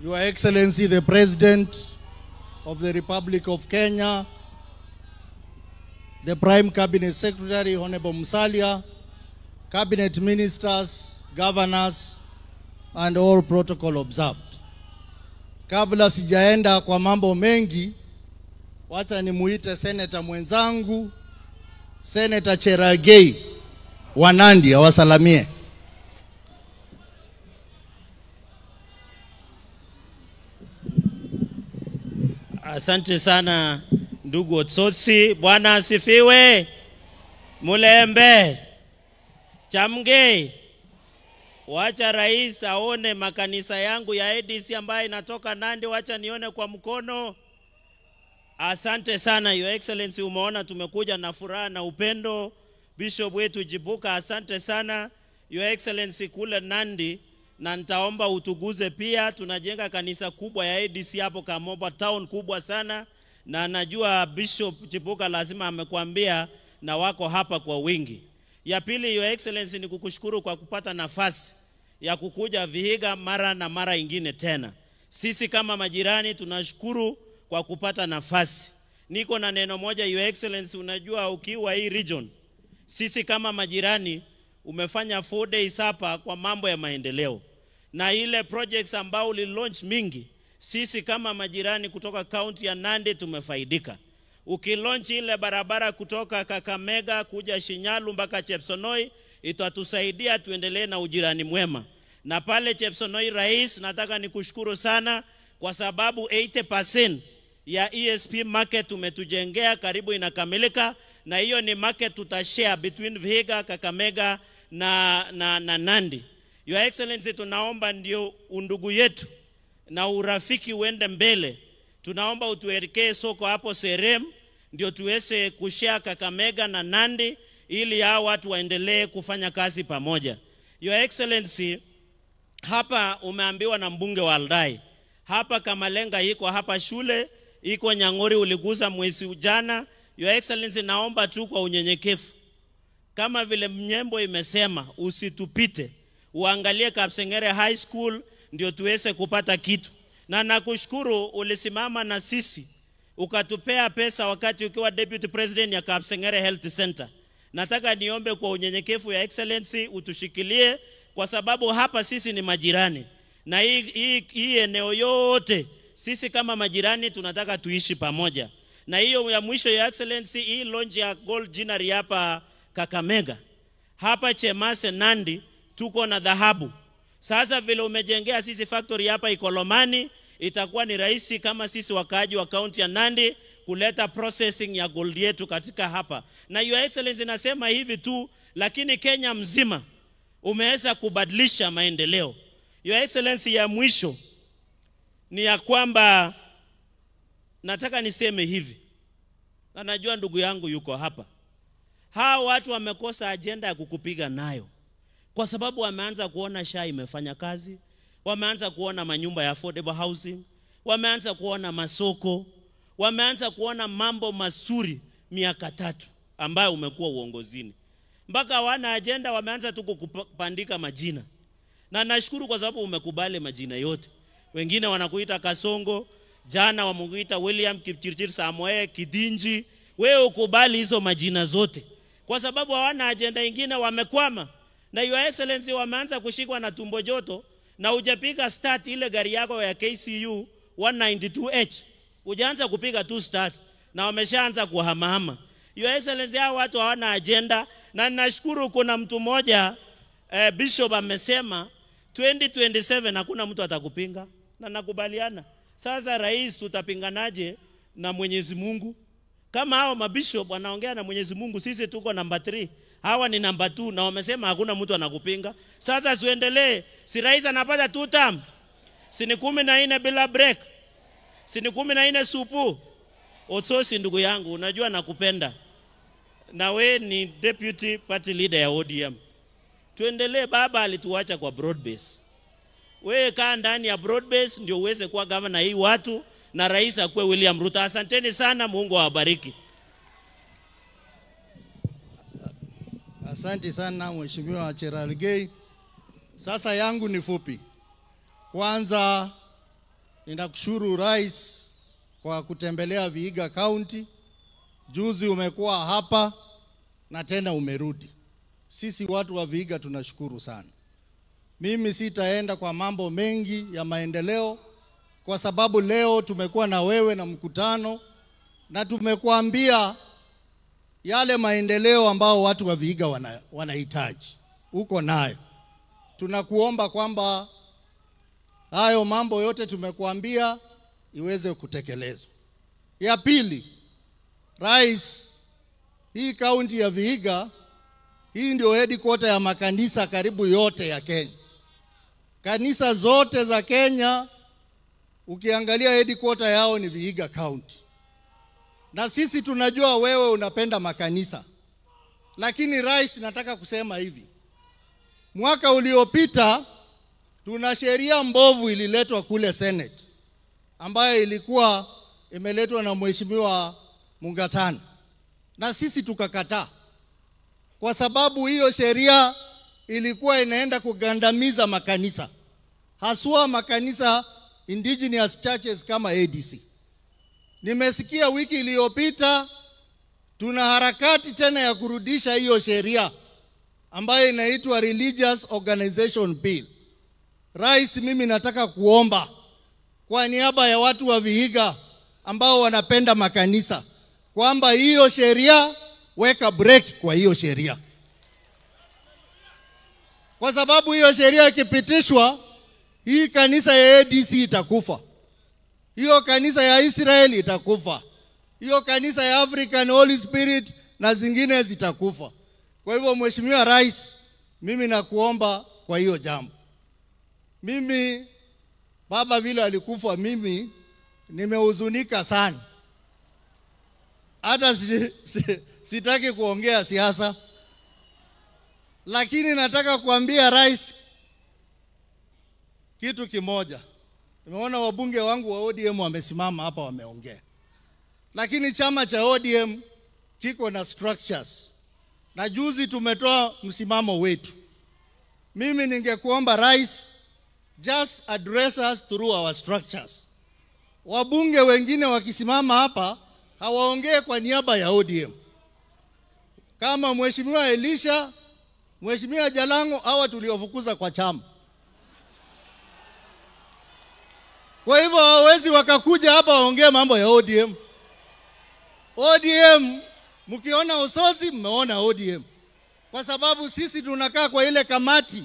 Your Excellency, the President of the Republic of Kenya, the Prime Cabinet Secretary, Honorable Musalia, Cabinet Ministers, Governors, and all protocol observed. Kabla sijaenda kwa mambo mengi, wacha nimuite Senator mwenzangu, Senator Cherargei wa Nandi awasalamie. Asante sana ndugu Otsosi. Bwana asifiwe. Mulembe. Chamge. Wacha rais aone makanisa yangu ya ADC ambayo inatoka Nandi, wacha nione kwa mkono. Asante sana Your Excellency, umeona tumekuja na furaha na upendo. Bishop wetu Jibuka, asante sana Your Excellency kule Nandi, na nitaomba utuguze pia. Tunajenga kanisa kubwa ya ADC hapo Kamoba town, kubwa sana, na najua Bishop Jibuka lazima amekuambia na wako hapa kwa wingi. Ya pili Your Excellency, ni kukushukuru kwa kupata nafasi ya kukuja Vihiga mara na mara ingine tena. Sisi kama majirani tunashukuru kwa kupata nafasi. Niko na neno moja Your Excellency, unajua ukiwa hii region, sisi kama majirani umefanya 4 days hapa kwa mambo ya maendeleo. Na ile projects ambao launch mingi, sisi kama majirani kutoka county ya Nandi tumefaidika. Ukilaunch ile barabara kutoka Kakamega kuja Shinyalu mpaka Chepsonoi, itatusaidia tuendelee na ujirani mwema. Na pale Chepsonoi rais, nataka nikushukuru sana kwa sababu 80% ya ESP market umetujengea, karibu inakamilika, na hiyo ni market tutashare between Vihiga, Kakamega na Nandi. Your Excellency, tunaomba ndio undugu yetu na urafiki uende mbele. Tunaomba utuelekee soko hapo Serem ndio tuweze kushare Kakamega na Nandi ili hao watu waendelee kufanya kazi pamoja. Your Excellency, hapa umeambiwa na mbunge wa Aldai, hapa Kamalenga iko hapa shule, iko Nyang'ori uliguza mwezi ujana. Your Excellency, naomba tu kwa unyenyekevu, kama vile Mnyembo imesema, usitupite, uangalie Kapsengere High School ndio tuweze kupata kitu. Na nakushukuru ulisimama na sisi ukatupea pesa wakati ukiwa Deputy President ya Kapsengere Health Center. Nataka niombe kwa unyenyekevu ya Excellency utushikilie, kwa sababu hapa sisi ni majirani. Na hii eneo yote sisi kama majirani tunataka tuishi pamoja. Na hiyo ya mwisho ya Excellency, hii launch ya Gold Ginnery hapa Kakamega, hapa Chemase Nandi tuko na dhahabu. Sasa vile umejengea sisi factory hapa Ikolomani, itakuwa ni rahisi kama sisi wakaaji wa county ya Nandi kuleta processing ya gold yetu katika hapa. Na Your Excellency, nasema hivi tu, lakini Kenya mzima umeweza kubadilisha maendeleo. Your Excellency, ya mwisho ni ya kwamba nataka niseme hivi, na najua ndugu yangu yuko hapa. Hao watu wamekosa agenda ya kukupiga nayo, kwa sababu wameanza kuona SHA imefanya kazi, wameanza kuona manyumba ya affordable housing, wameanza kuona masoko, wameanza kuona mambo mazuri miaka 3 ambayo umekuwa uongozini. Mpaka wana agenda wameanza tu kupandika majina. Na nashukuru kwa sababu umekubali majina yote. Wengine wanakuita Kasongo, jana wamuita William Kipchirchir Samoe Kidinji. Wewe ukubali hizo majina zote, kwa sababu hawana agenda ingine, wamekwama. Na Your Excellency, wameanza kushikwa na tumbo joto, na hujapiga start ile gari yako ya KCU 192H. Hujaanza kupiga tu start na wameshaanza kuhamahama. Your Excellency, hao watu hawana agenda. Na nashukuru kuna mtu mmoja Bishop amesema 2027 hakuna mtu atakupinga, na nakubaliana. Sasa rais, tutapinganaje na Mwenyezi Mungu? Kama hao mabishop wanaongea na Mwenyezi Mungu, sisi tuko number 3, hawa ni number 2, na wamesema hakuna mtu anakupinga. Sasa tuendelee. Si rais anapata 2 term? Si ni 14 bila break? Si ni 14 supu? Otsosi ndugu yangu, unajua nakupenda. Na we ni deputy party leader ya ODM. Tuendelee, baba alituacha kwa broad base. Wewe kaa ndani ya broad base ndio uweze kuwa governor hii watu, na rais akuwe William Ruto. Asanteni sana, Mungu awabariki. Asante sana Mheshimiwa Cherargei. Sasa yangu ni fupi. Kwanza ninakushukuru Rais kwa kutembelea Vihiga County. Juzi umekuwa hapa na tena umerudi. Sisi watu wa Vihiga tunashukuru sana. Mimi sitaenda kwa mambo mengi ya maendeleo kwa sababu leo tumekuwa na wewe na mkutano na tumekuambia yale maendeleo ambao watu wa Vihiga wanahitaji. Uko nayo. Tunakuomba kwamba hayo mambo yote tumekuambia iweze kutekelezwa. Ya pili, Rais, hii kaunti ya Vihiga, hii ndio headquarter ya makanisa karibu yote ya Kenya. Kanisa zote za Kenya ukiangalia headquarter yao ni Vihiga County. Na sisi tunajua wewe unapenda makanisa. Lakini Rais, nataka kusema hivi. Mwaka uliopita tuna sheria mbovu ililetwa kule Senate ambayo ilikuwa imeletwa na Mheshimiwa Mungatana. Na sisi tukakataa. Kwa sababu hiyo sheria ilikuwa inaenda kugandamiza makanisa. Haswa makanisa indigenous churches kama ADC. Nimesikia wiki iliyopita tuna harakati tena ya kurudisha hiyo sheria ambayo inaitwa Religious Organization Bill. Rais, mimi nataka kuomba kwa niaba ya watu wa Vihiga ambao wanapenda makanisa kwamba hiyo sheria weka break kwa hiyo sheria. Kwa sababu hiyo sheria ikipitishwa, hii kanisa ya ADC itakufa. Hiyo kanisa ya Israeli itakufa. Hiyo kanisa ya African Holy Spirit na zingine zitakufa. Kwa hivyo Mheshimiwa Rais, mimi nakuomba kwa hiyo jambo. Mimi baba vile alikufa, mimi nimehuzunika sana. Hata sitaki kuongea siasa. Lakini nataka kuambia Rais kitu kimoja. Nimeona wabunge wangu wa ODM wamesimama hapa wameongea. Lakini chama cha ODM kiko na structures. Na juzi tumetoa msimamo wetu. Mimi ningekuomba Rais, just address us through our structures. Wabunge wengine wakisimama hapa hawaongee kwa niaba ya ODM. Kama Mheshimiwa Elisha, Mheshimiwa Jalango, hawa tuliofukuza kwa chama. Kwa hivyo hawezi wakakuja hapa waongee mambo ya ODM. ODM, mkiona usosi mmeona ODM. Kwa sababu sisi tunakaa kwa ile kamati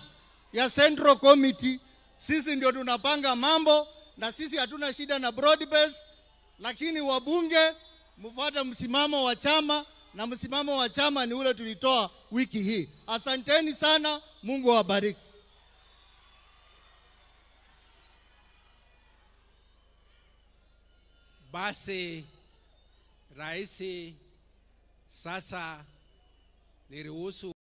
ya Central Committee, sisi ndio tunapanga mambo na sisi hatuna shida na broad base, lakini wabunge mfuata msimamo wa chama na msimamo wa chama ni ule tulitoa wiki hii. Asanteni sana, Mungu awabariki. Basi Rais, sasa niruhusu